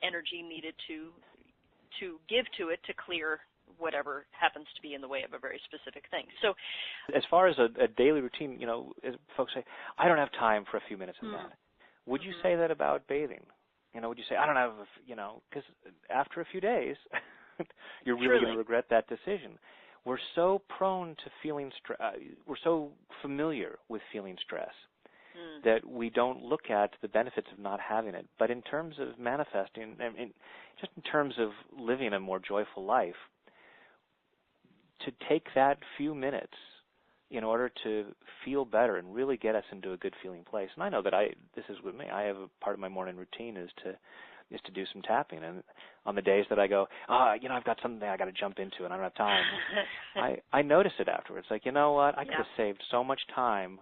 energy needed to give to it to clear whatever happens to be in the way of a very specific thing. So, as far as a daily routine, as folks say, I don't have time for a few minutes of that. Would you say that about bathing? Would you say, I don't have, because after a few days, you're really going to regret that decision. We're so prone to feeling we're so familiar with feeling stress that we don't look at the benefits of not having it. But in terms of manifesting, just in terms of living a more joyful life, to take that few minutes in order to feel better and really get us into a good feeling place. And I know that this is with me. I have a part of my morning routine is to do some tapping. And on the days that I go, I've got something I got to jump into and I don't have time, I notice it afterwards. Like, you know what? I could have saved so much time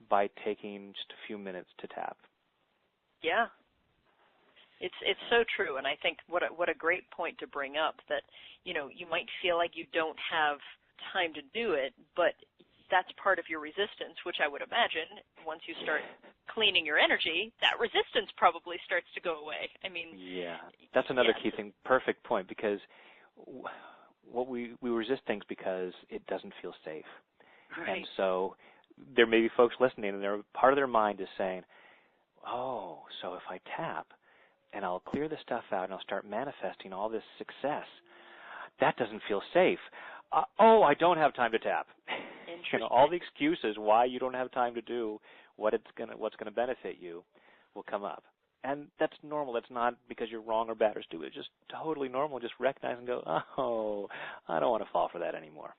by taking just a few minutes to tap. Yeah. It's so true, and I think what a great point to bring up, that you might feel like you don't have time to do it, but that's part of your resistance, which I would imagine once you start cleaning your energy, that resistance probably starts to go away. I mean, that's another key thing. Perfect point, because what we resist things because it doesn't feel safe, and so there may be folks listening, and part of their mind is saying, "Oh, so if I tap, and I'll clear the stuff out, and I'll start manifesting all this success. That doesn't feel safe. I don't have time to tap." All the excuses why you don't have time to do what's going to benefit you will come up. And that's normal. That's not because you're wrong or bad or stupid. It's just totally normal. Just recognize and go, I don't want to fall for that anymore.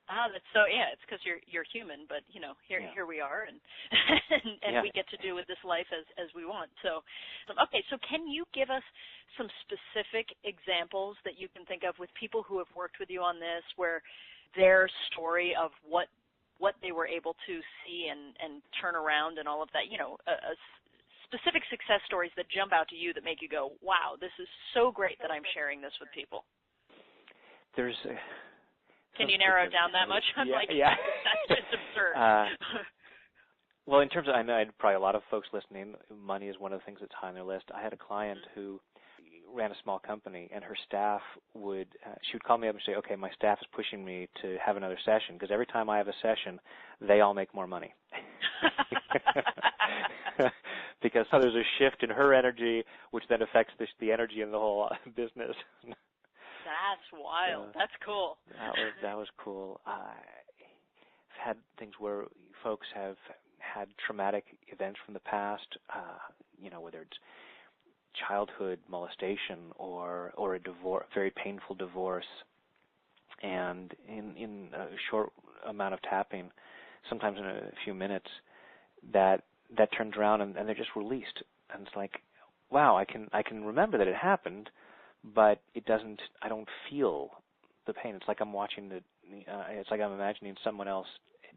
That's so, it's because you're human, but here we are, and we get to do with this life as we want. So, okay, so can you give us some specific examples that you can think of with people who have worked with you on this, where their story of what they were able to see and turn around and all of that, specific success stories that jump out to you that make you go, wow, this is so great that I'm sharing this with people? Can you narrow it down that much? That's just absurd. Well, in terms of, I know probably a lot of folks listening, money is one of the things that's high on their list. I had a client who ran a small company, and her staff she would call me up and say, okay, my staff is pushing me to have another session, because every time I have a session, they all make more money. Because there's a shift in her energy, which then affects the energy in the whole business. That's wild. That's cool. That was cool. I've had things where folks have had traumatic events from the past, whether it's childhood molestation or a divorce, very painful divorce, and in a short amount of tapping, sometimes in a few minutes, that turns around and they're just released, and it's like, wow, I can remember that it happened, but it doesn't. I don't feel the pain. It's like I'm watching it's like I'm imagining someone else.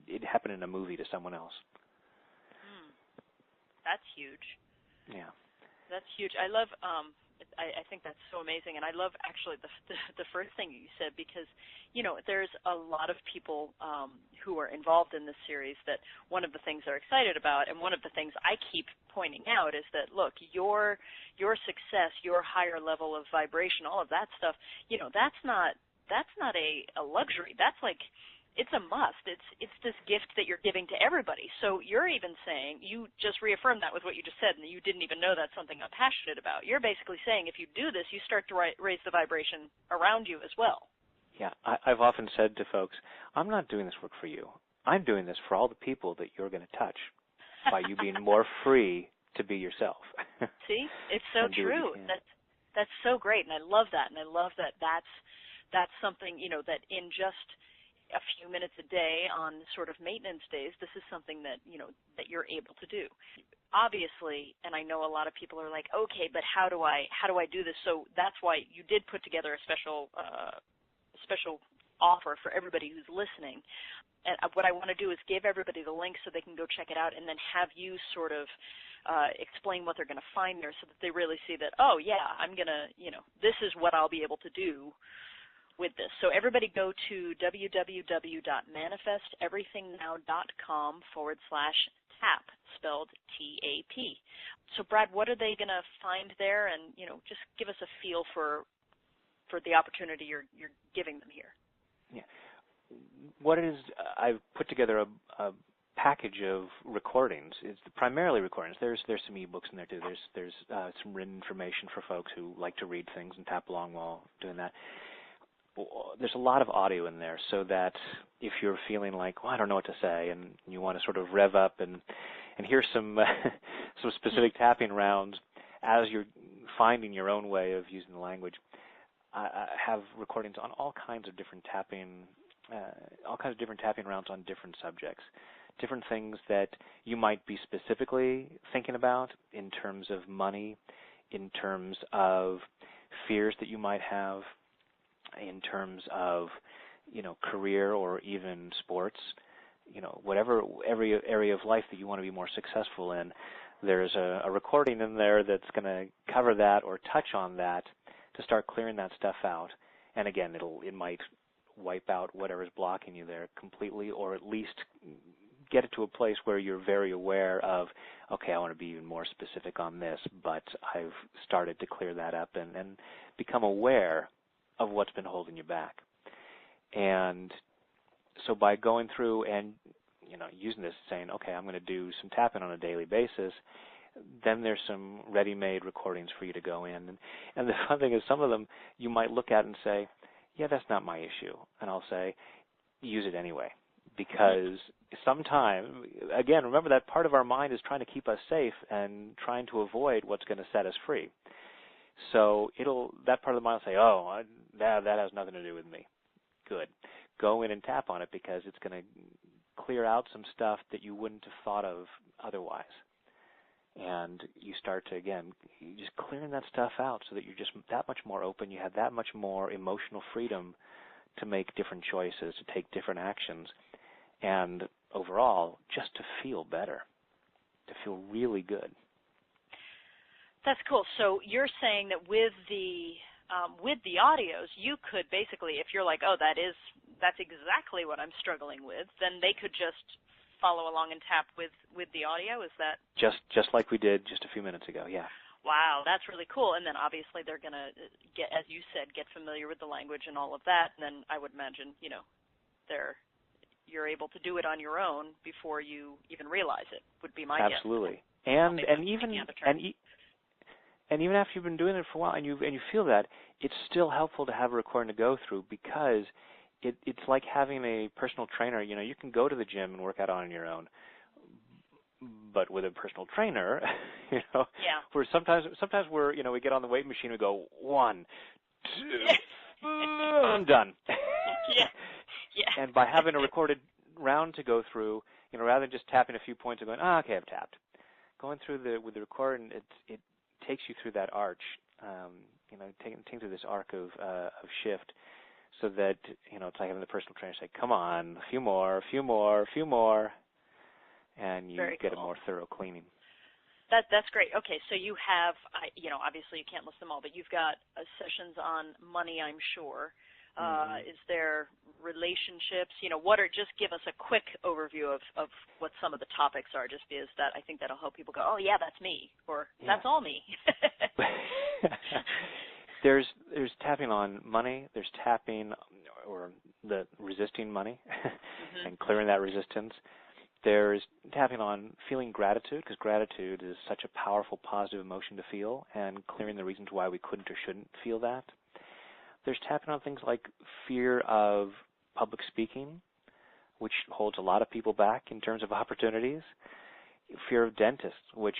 It happened in a movie to someone else. That's huge. Yeah. That's huge. I love. I think that's so amazing, and I love actually the first thing you said, because there's a lot of people who are involved in this series that one of the things they're excited about, and one of the things I keep pointing out is that, look, your success, your higher level of vibration, all of that stuff, that's not a luxury. That's like, it's a must. It's this gift that you're giving to everybody. So you're even saying, you just reaffirmed that with what you just said, and you didn't even know that's something I'm passionate about. You're basically saying if you do this, you start to raise the vibration around you as well. Yeah, I've often said to folks, I'm not doing this work for you. I'm doing this for all the people that you're going to touch by you being more free to be yourself. See? It's so true. That's so great, and I love that. And I love that that's something, that in just a few minutes a day on sort of maintenance days, this is something that, that you're able to do. Obviously, and I know a lot of people are like, okay, but how do I do this? So that's why you did put together a special offer for everybody who's listening. And what I want to do is give everybody the link so they can go check it out, and then have you sort of explain what they're going to find there, so that they really see that, oh yeah, I'm going to, this is what I'll be able to do with this. So everybody go to www.manifesteverythingnow.com/tap, spelled TAP. So Brad, what are they going to find there? And, just give us a feel for the opportunity you're giving them here. Yeah. What it is, I've put together a package of recordings. It's primarily recordings. There's some ebooks in there too. There's some written information for folks who like to read things and tap along while doing that. There's a lot of audio in there, so that if you're feeling like, well, I don't know what to say, and you want to sort of rev up and hear some some specific tapping rounds as you're finding your own way of using the language, I have recordings on all kinds of different tapping rounds on different subjects, different things that you might be specifically thinking about in terms of money, in terms of fears that you might have, in terms of, career or even sports, whatever every area of life that you want to be more successful in. There's a recording in there that's going to cover that or touch on that to start clearing that stuff out. And again, it might wipe out whatever is blocking you there completely, or at least get it to a place where you're very aware of, okay, I want to be even more specific on this, but I've started to clear that up and become aware of what's been holding you back. And so by going through and using this, saying, okay, I'm going to do some tapping on a daily basis, then there's some ready-made recordings for you to go in. And the fun thing is, some of them you might look at and say, yeah, that's not my issue. And I'll say, use it anyway. Because sometimes, again, remember that part of our mind is trying to keep us safe and trying to avoid what's going to set us free. So that part of the mind will say, oh, that has nothing to do with me. Good. Go in and tap on it, because it's going to clear out some stuff that you wouldn't have thought of otherwise. And you start to, again, just clearing that stuff out so that you're just that much more open. You have that much more emotional freedom to make different choices, to take different actions, and overall, just to feel better, to feel really good. That's cool. So you're saying that with the audios, you could basically, if you're like, oh, that's exactly what I'm struggling with, then they could just follow along and tap with the audio. Is that just like we did just a few minutes ago? Yeah. Wow, that's really cool. And then obviously they're going to get, as you said, get familiar with the language and all of that. And then I would imagine, you're able to do it on your own before you even realize it. Would be my guess. Absolutely. And even after you've been doing it for a while and you feel that, it's still helpful to have a recording to go through, because it's like having a personal trainer. You can go to the gym and work out on your own, but with a personal trainer, where sometimes we get on the weight machine and we go 1, 2, I'm done. Yeah. And by having a recorded round to go through, rather than just tapping a few points and going, okay, I've tapped. Going through with the recording, it takes you through that arch, taking through this arc of shift, so that it's like having the personal trainer say, "Come on, a few more," and you get a more thorough cleaning. That's great. Okay, so you have, obviously you can't list them all, but you've got sessions on money, I'm sure. Is there relationships? Just give us a quick overview of what some of the topics are, just because I think that'll help people go, oh yeah, that's me, or that's all me. There's tapping on money. There's tapping or the resisting money and clearing that resistance. There's tapping on feeling gratitude, because gratitude is such a powerful, positive emotion to feel, and clearing the reasons why we couldn't or shouldn't feel that. There's tapping on things like fear of public speaking, which holds a lot of people back in terms of opportunities. Fear of dentists, which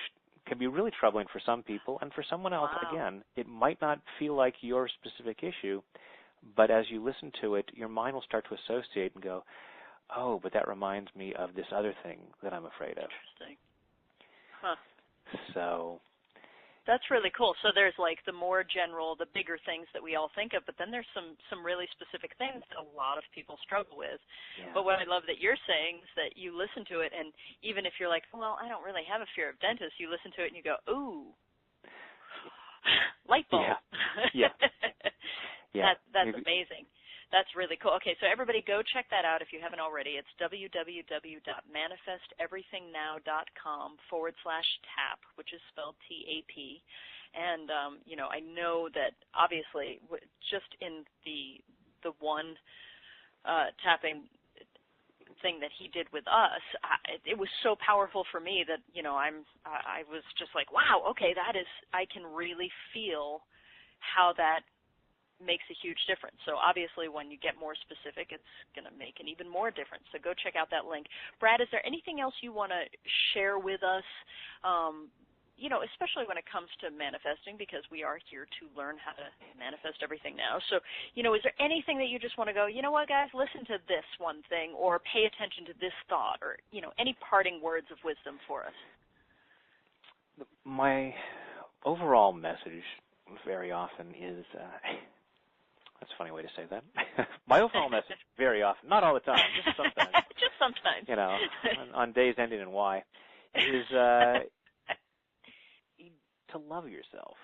can be really troubling for some people, and for someone else, again, it might not feel like your specific issue, but as you listen to it, your mind will start to associate and go, oh, but that reminds me of this other thing that I'm afraid of. Interesting. Huh. So that's really cool. So there's like the more general, the bigger things that we all think of, but then there's some really specific things that a lot of people struggle with. Yeah. But what I love that you're saying is that you listen to it, and even if you're like, well, I don't really have a fear of dentists, you listen to it and you go, ooh, light bulb. Yeah. Yeah. That's amazing. That's really cool. Okay, so everybody go check that out if you haven't already. It's www.manifesteverythingnow.com/tap, which is spelled TAP. And, I know that obviously just in the one tapping thing that he did with us, it was so powerful for me that, I was just like, wow, okay, I can really feel how that makes a huge difference. So obviously when you get more specific, it's going to make an even more difference. So go check out that link. Brad, is there anything else you want to share with us, especially when it comes to manifesting, because we are here to learn how to manifest everything now. So, is there anything that you just want to go, you know what, guys, listen to this one thing, or pay attention to this thought, or, any parting words of wisdom for us? My overall message very often is... That's a funny way to say that. My overall message, very often, not all the time, just sometimes. Just sometimes. On days ending in Y, is to love yourself.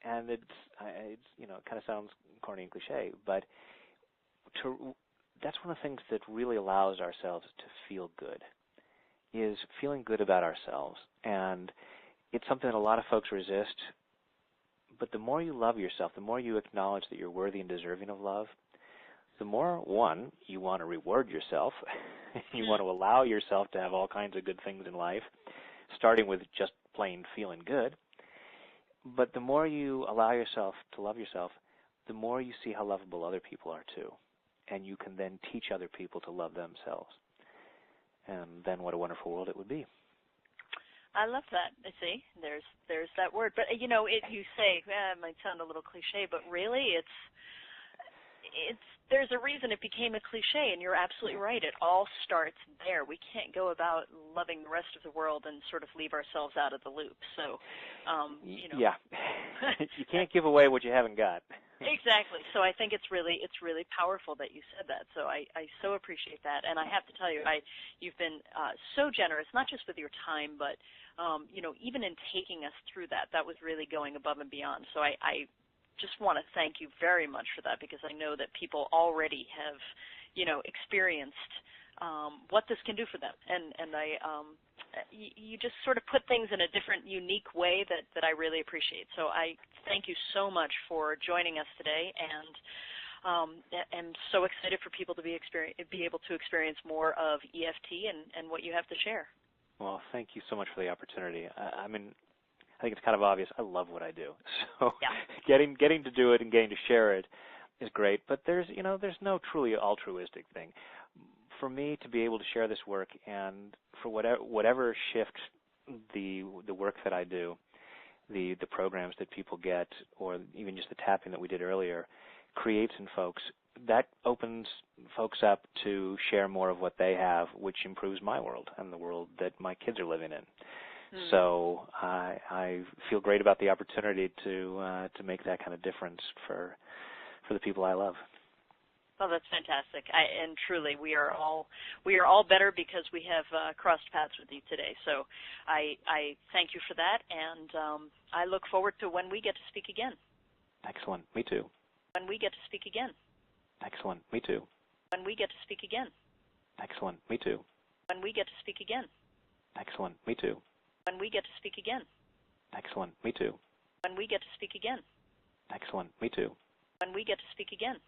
And it kind of sounds corny and cliche, but that's one of the things that really allows ourselves to feel good, is feeling good about ourselves. And it's something that a lot of folks resist. But the more you love yourself, the more you acknowledge that you're worthy and deserving of love, the more, one, you want to reward yourself. You want to allow yourself to have all kinds of good things in life, starting with just plain feeling good. But the more you allow yourself to love yourself, the more you see how lovable other people are too. And you can then teach other people to love themselves. And then what a wonderful world it would be. I love that. See, there's that word. But you say it might sound a little cliche, but really, it's there's a reason it became a cliche, and you're absolutely right. It all starts there. We can't go about loving the rest of the world and sort of leave ourselves out of the loop. So, yeah, you can't give away what you haven't got. Exactly. So I think it's really powerful that you said that. So I so appreciate that. And I have to tell you, you've been so generous, not just with your time, but even in taking us through that was really going above and beyond. So I just want to thank you very much for that, because I know that people already have, experienced what this can do for them. And you just sort of put things in a different, unique way that I really appreciate. So I thank you so much for joining us today, and am so excited for people to be able to experience more of EFT and what you have to share. Well, thank you so much for the opportunity. I think it's kind of obvious. I love what I do. So yeah. Getting to do it and getting to share it is great. But there's no truly altruistic thing. For me to be able to share this work, and for whatever shift the work that I do, the programs that people get, or even just the tapping that we did earlier, creates in folks, that opens folks up to share more of what they have, which improves my world and the world that my kids are living in. So I feel great about the opportunity to make that kind of difference for the people I love. Oh, that's fantastic. And truly, we are all better because we have crossed paths with you today. So I thank you for that, and I look forward to when we get to speak again. Excellent. Me too. When we get to speak again. Excellent. Me too. When we get to speak again. Excellent. Me too. When we get to speak again. Excellent. Me too. When we get to speak again. Excellent. Me too. When we get to speak again. Excellent. Me too. When we get to speak again.